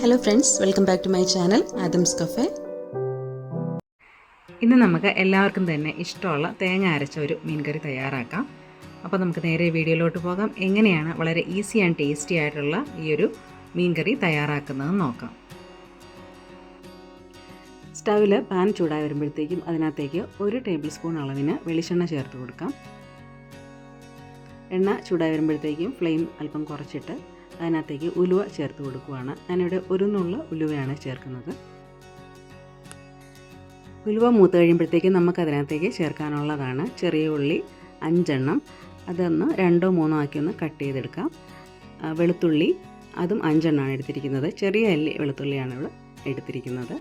Hello friends, welcome back to my channel Adam's Cafe. ഇന്ന് നമുക്ക് എല്ലാവർക്കും തന്നെ ഇഷ്ടമുള്ള തേങ്ങ അരച്ച ഒരു മീൻകറി തയ്യാറാക്കാം. അപ്പോൾ നമുക്ക് നേരെ വീഡിയോയിലോട്ട് പോകാം. എങ്ങനെയാണ് വളരെ ഈസി ആൻഡ് ടേസ്റ്റി ആയിട്ടുള്ള ഈ ഒരു മീൻകറി തയ്യാറാക്കുന്നതെന്ന് നോക്കാം. സ്റ്റൗവിൽ പാൻ ചൂടായി വരുമ്പോഴത്തേക്കും അതിനകത്തേക്ക് 1 ടേബിൾ സ്പൂൺ അളവിന് വെളിച്ചെണ്ണ ചേർത്ത് കൊടുക്കാം. എണ്ണ ചൂടായി വരുമ്പോഴത്തേക്കും ഫ്ലെയിം അല്പം കുറച്ചിട്ട് അതിനകത്തേക്ക് ഉലുവ ചേർത്ത് കൊടുക്കുകയാണ്. ഞാനിവിടെ ഒരു നുള്ള ഉലുവയാണ് ചേർക്കുന്നത്. ഉലുവ മൂത്ത് കഴിയുമ്പോഴത്തേക്കും നമുക്കതിനകത്തേക്ക് ചേർക്കാനുള്ളതാണ് ചെറിയ ഉള്ളി 5 എണ്ണം. അതൊന്ന് 2 3 ആക്കി ഒന്ന് കട്ട് ചെയ്തെടുക്കാം. വെളുത്തുള്ളി അതും 5 എണ്ണമാണ് എടുത്തിരിക്കുന്നത്. ചെറിയ അല്ലി വെളുത്തുള്ളിയാണ് ഇവിടെ എടുത്തിരിക്കുന്നത്.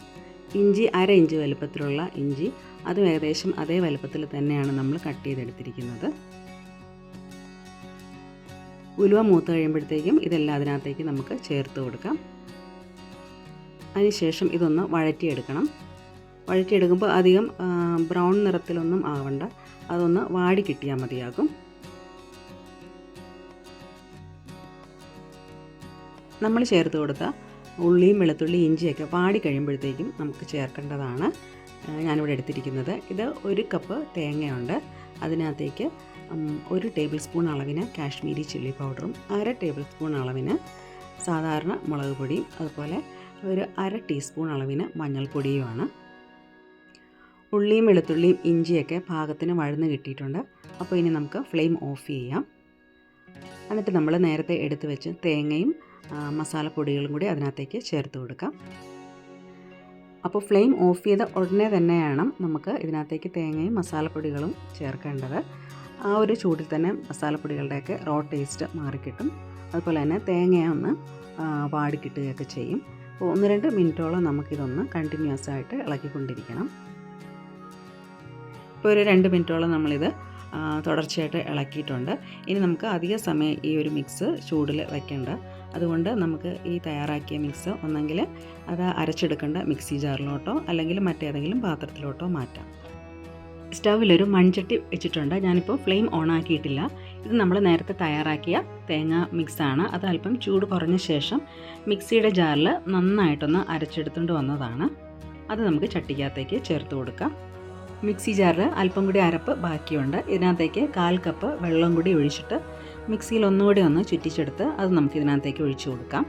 ഇഞ്ചി 1/2 ഇഞ്ച് വലുപ്പത്തിലുള്ള ഇഞ്ചി, അതും ഏകദേശം അതേ വലുപ്പത്തിൽ തന്നെയാണ് നമ്മൾ കട്ട് ചെയ്തെടുത്തിരിക്കുന്നത്. ഉലുവ മൂത്ത് കഴിയുമ്പോഴത്തേക്കും ഇതെല്ലാം അതിനകത്തേക്ക് നമുക്ക് ചേർത്ത് കൊടുക്കാം. അതിനുശേഷം ഇതൊന്ന് വഴറ്റിയെടുക്കണം. വഴറ്റിയെടുക്കുമ്പോൾ അധികം ബ്രൗൺ നിറത്തിലൊന്നും ആവണ്ട, അതൊന്ന് വാടി കിട്ടിയാൽ മതിയാകും. നമ്മൾ ചേർത്ത് കൊടുത്ത ഉള്ളിയും വെളുത്തുള്ളി ഇഞ്ചിയൊക്കെ വാടി കഴിയുമ്പോഴത്തേക്കും നമുക്ക് ചേർക്കേണ്ടതാണ്. ഞാനിവിടെ എടുത്തിരിക്കുന്നത് ഇത് 1 കപ്പ് തേങ്ങയുണ്ട്. അതിനകത്തേക്ക് 1 ടേബിൾ സ്പൂൺ അളവിന് കാശ്മീരി ചില്ലി പൗഡറും 1/2 ടേബിൾ സ്പൂൺ അളവിന് സാധാരണ മുളക് പൊടിയും അതുപോലെ ഒരു 1/2 ടീസ്പൂൺ അളവിന് മഞ്ഞൾപ്പൊടിയുമാണ്. ഉള്ളിയും വെളുത്തുള്ളിയും ഇഞ്ചിയൊക്കെ പാകത്തിന് വഴന്ന് കിട്ടിയിട്ടുണ്ട്. അപ്പോൾ ഇനി നമുക്ക് ഫ്ലെയിം ഓഫ് ചെയ്യാം. എന്നിട്ട് നമ്മൾ നേരത്തെ എടുത്ത് വെച്ച് തേങ്ങയും മസാലപ്പൊടികളും കൂടി അതിനകത്തേക്ക് ചേർത്ത് കൊടുക്കാം. അപ്പോൾ ഫ്ലെയിം ഓഫ് ചെയ്ത ഉടനെ തന്നെയാണ് നമുക്ക് ഇതിനകത്തേക്ക് തേങ്ങയും മസാലപ്പൊടികളും ചേർക്കേണ്ടത്. ആ ഒരു ചൂടിൽ തന്നെ മസാലപ്പൊടികളുടെയൊക്കെ റോ ടേസ്റ്റ് മാറിക്കിട്ടും. അതുപോലെ തന്നെ തേങ്ങ ഒന്ന് വാടിക്കിട്ടുകയൊക്കെ ചെയ്യും. അപ്പോൾ 1-2 മിനിറ്റോളം നമുക്കിതൊന്ന് കണ്ടിന്യൂസ് ആയിട്ട് ഇളക്കിക്കൊണ്ടിരിക്കണം. ഇപ്പോൾ ഒരു 2 മിനിറ്റോളം നമ്മളിത് തുടർച്ചയായിട്ട് ഇളക്കിയിട്ടുണ്ട്. ഇനി നമുക്ക് അധിക സമയം ഈ ഒരു മിക്സ് ചൂടിൽ വയ്ക്കേണ്ട. അതുകൊണ്ട് നമുക്ക് ഈ തയ്യാറാക്കിയ മിക്സ് ഒന്നെങ്കിൽ അത് അരച്ചെടുക്കേണ്ട മിക്സി ജാറിലോട്ടോ അല്ലെങ്കിൽ മറ്റേതെങ്കിലും പാത്രത്തിലോട്ടോ മാറ്റാം. സ്റ്റൗവിലൊരു മൺചട്ടി വെച്ചിട്ടുണ്ട്. ഞാനിപ്പോൾ ഫ്ലെയിം ഓൺ ആക്കിയിട്ടില്ല. ഇത് നമ്മൾ നേരത്തെ തയ്യാറാക്കിയ തേങ്ങ മിക്സാണ്. അത് അല്പം ചൂട് കുറഞ്ഞ ശേഷം മിക്സിയുടെ ജാറിൽ നന്നായിട്ടൊന്ന് അരച്ചെടുത്തുകൊണ്ട് വന്നതാണ്. അത് നമുക്ക് ചട്ടിക്കകത്തേക്ക് ചേർത്ത് കൊടുക്കാം. മിക്സി ജാറിൽ അല്പം കൂടി അരപ്പ് ബാക്കിയുണ്ട്. ഇതിനകത്തേക്ക് 1/4 കപ്പ് വെള്ളം കൂടി ഒഴിച്ചിട്ട് മിക്സിയിൽ ഒന്നുകൂടി ഒന്ന് ചുറ്റിച്ചെടുത്ത് അത് നമുക്ക് ഇതിനകത്തേക്ക് ഒഴിച്ചു കൊടുക്കാം.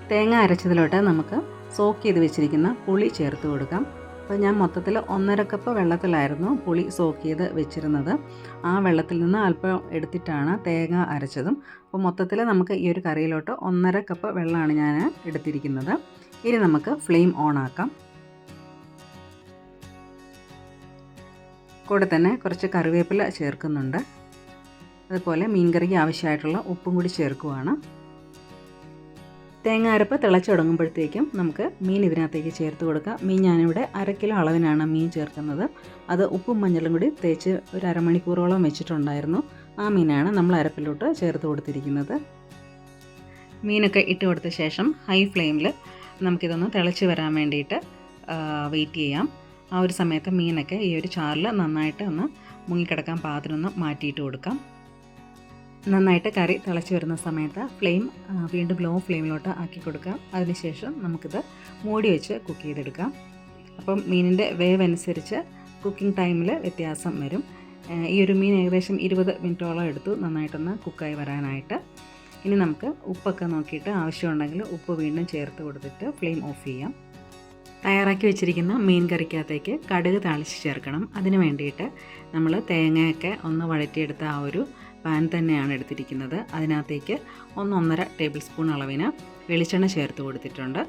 തേങ്ങ അരച്ചതിലോട്ട് നമുക്ക് സോക്ക് ചെയ്ത് വെച്ചിരിക്കുന്ന പുളി ചേർത്ത് കൊടുക്കാം. അപ്പോൾ ഞാൻ മൊത്തത്തിൽ 1.5 കപ്പ് വെള്ളത്തിലായിരുന്നു പുളി സോക്ക് ചെയ്ത് വെച്ചിരുന്നത്. ആ വെള്ളത്തിൽ നിന്ന് അല്പം എടുത്തിട്ടാണ് തേങ്ങ അരച്ചതും. അപ്പോൾ മൊത്തത്തിൽ നമുക്ക് ഈ ഒരു കറിയിലോട്ട് 1.5 കപ്പ് വെള്ളമാണ് ഞാൻ എടുത്തിരിക്കുന്നത്. ഇനി നമുക്ക് ഫ്ലെയിം ഓൺ ആക്കാം. കൂടെ തന്നെ കുറച്ച് കറിവേപ്പില ചേർക്കുന്നുണ്ട്. അതുപോലെ മീൻകറിക്ക് ആവശ്യമായിട്ടുള്ള ഉപ്പും കൂടി ചേർക്കുവാണ്. തേങ്ങ അരപ്പ് തിളച്ച് തുടങ്ങുമ്പോഴത്തേക്കും നമുക്ക് മീൻ ഇതിനകത്തേക്ക് ചേർത്ത് കൊടുക്കാം. മീൻ ഞാനിവിടെ 1/2 കിലോ അളവിനാണ് മീൻ ചേർക്കുന്നത്. അത് ഉപ്പും മഞ്ഞളും കൂടി തേച്ച് ഒരു അരമണിക്കൂറോളം വെച്ചിട്ടുണ്ടായിരുന്നു. ആ മീനാണ് നമ്മൾ അരപ്പിലോട്ട് ചേർത്ത് കൊടുത്തിരിക്കുന്നത്. മീനൊക്കെ ഇട്ട് കൊടുത്ത ശേഷം ഹൈ ഫ്ലെയിമിൽ നമുക്കിതൊന്ന് തിളച്ച് വരാൻ വേണ്ടിയിട്ട് വെയിറ്റ് ചെയ്യാം. ആ ഒരു സമയത്ത് മീനൊക്കെ ഈ ഒരു ചാറിൽ നന്നായിട്ട് ഒന്ന് മുങ്ങിക്കിടക്കാൻ പാത്രമൊന്ന് മാറ്റിയിട്ട് കൊടുക്കാം. നന്നായിട്ട് കറി തിളച്ച് വരുന്ന സമയത്ത് ഫ്ലെയിം വീണ്ടും ലോ ഫ്ലെയിമിലോട്ട് ആക്കി കൊടുക്കാം. അതിനുശേഷം നമുക്കിത് മൂടി വെച്ച് കുക്ക് ചെയ്തെടുക്കാം. അപ്പം മീനിൻ്റെ വേവ് അനുസരിച്ച് കുക്കിംഗ് ടൈമിൽ വ്യത്യാസം വരും. ഈ ഒരു മീൻ ഏകദേശം 20 മിനിറ്റോളം എടുത്തു നന്നായിട്ടൊന്ന് കുക്കായി വരാനായിട്ട്. ഇനി നമുക്ക് ഉപ്പൊക്കെ നോക്കിയിട്ട് ആവശ്യമുണ്ടെങ്കിൽ ഉപ്പ് വീണ്ടും ചേർത്ത് കൊടുത്തിട്ട് ഫ്ലെയിം ഓഫ് ചെയ്യാം. തയ്യാറാക്കി വെച്ചിരിക്കുന്ന മീൻ കറിക്കകത്തേക്ക് കടുക് താളിച്ച് ചേർക്കണം. അതിന് വേണ്ടിയിട്ട് നമ്മൾ തേങ്ങയൊക്കെ ഒന്ന് വഴറ്റിയെടുത്ത ആ ഒരു പാൻ തന്നെയാണ് എടുത്തിരിക്കുന്നത്. അതിനകത്തേക്ക് 1-1.5 ടേബിൾ സ്പൂൺ അളവിന് വെളിച്ചെണ്ണ ചേർത്ത് കൊടുത്തിട്ടുണ്ട്.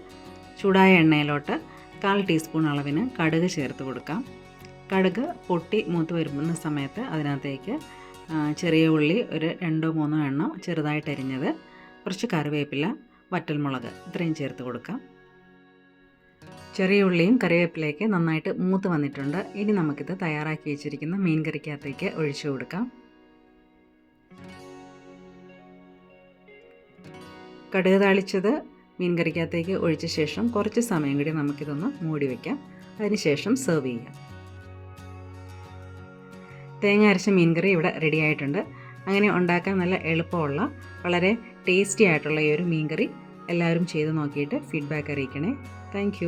ചൂടായ എണ്ണയിലോട്ട് 1/4 ടീസ്പൂൺ അളവിന് കടുക് ചേർത്ത് കൊടുക്കാം. കടുക് പൊട്ടി മൂത്ത് വരുന്ന സമയത്ത് അതിനകത്തേക്ക് ചെറിയ ഉള്ളി ഒരു 2-3 എണ്ണം ചെറുതായിട്ട് അരിഞ്ഞത്, കുറച്ച് കറിവേപ്പില, വറ്റൽമുളക് ഇത്രയും ചേർത്ത് കൊടുക്കാം. ചെറിയ ഉള്ളിയും കറിവേപ്പിലേക്ക് നന്നായിട്ട് മൂത്ത് വന്നിട്ടുണ്ട്. ഇനി നമുക്കിത് തയ്യാറാക്കി വെച്ചിരിക്കുന്ന മീൻ കറിക്കകത്തേക്ക് ഒഴിച്ചു കൊടുക്കാം. കടുക് താളിച്ചത് മീൻ കറിക്കകത്തേക്ക് ഒഴിച്ച ശേഷം കുറച്ച് സമയം കൂടി നമുക്കിതൊന്ന് മൂടി വയ്ക്കാം. അതിനുശേഷം സെർവ് ചെയ്യാം. തേങ്ങ അരച്ച മീൻ കറി ഇവിടെ റെഡി ആയിട്ടുണ്ട്. അങ്ങനെ ഉണ്ടാക്കാൻ നല്ല എളുപ്പമുള്ള വളരെ ടേസ്റ്റി ആയിട്ടുള്ള ഈ ഒരു മീൻകറി എല്ലാവരും ചെയ്ത് നോക്കിയിട്ട് ഫീഡ്ബാക്ക് അറിയിക്കണേ. താങ്ക്